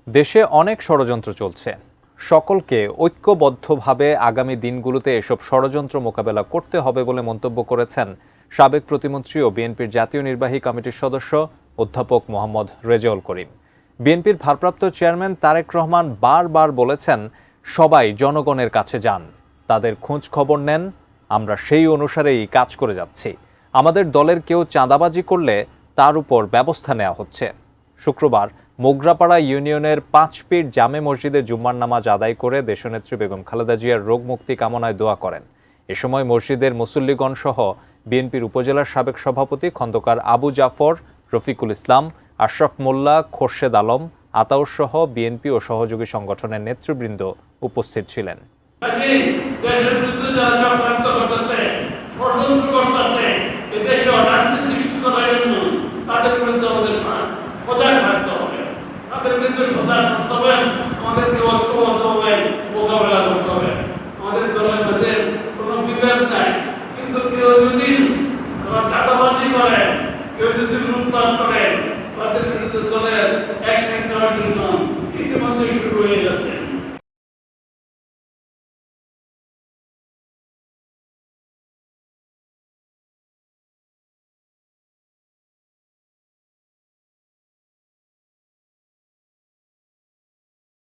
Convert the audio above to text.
দেশে অনেক ষড়যন্ত্র চলছে। সকলকে ঐক্যবদ্ধভাবে আগামী দিনগুলোতে এসব ষড়যন্ত্র মোকাবেলা করতে হবে বলে মন্তব্য করেছেন সাবেক প্রতিমন্ত্রী ও বিএনপির জাতীয় নির্বাহী কমিটির সদস্য অধ্যাপক মোহাম্মদ রেজাউল করিম। বিএনপির ভারপ্রাপ্ত চেয়ারম্যান তারেক রহমান বারবার বলেছেন, সবাই জনগণের কাছে যান, তাদের খোঁজ খবর নেন, আমরা সেই অনুসারেই কাজ করে যাচ্ছি। আমাদের দলের কেউ চাঁদাবাজি করলে তার উপর ব্যবস্থা নেওয়া হচ্ছে। শুক্রবার মোগরাপাড়া ইউনিয়নের ৫ পীর জামে মসজিদে জুম্মার নামাজ আদায় করে দেশনেত্রী বেগম খালেদা জিয়ার রোগ মুক্তি কামনায় দোয়া করেন। এ সময় মসজিদের মুসল্লিগণ সহ বিএনপির উপজেলার সাবেক সভাপতি খন্দকার আবু জাফর, রফিকুল ইসলাম, আশরাফ মোল্লা, খোরশেদ আলম, আতাউর সহ বিএনপি ও সহযোগী সংগঠনের নেতৃবৃন্দ উপস্থিত ছিলেন। আমাদেরকে ঐক্যবদ্ধভাবে মোকাবেলা করতে হবে। আমাদের দলের মধ্যে কোনো বিভেদ নাই, কিন্তু কেউ যদি চাঁদাবাজি করে, কেউ যদি লুটপাট করে, তাদের বিরুদ্ধে দলের অ্যাকশন নেওয়ার জন্য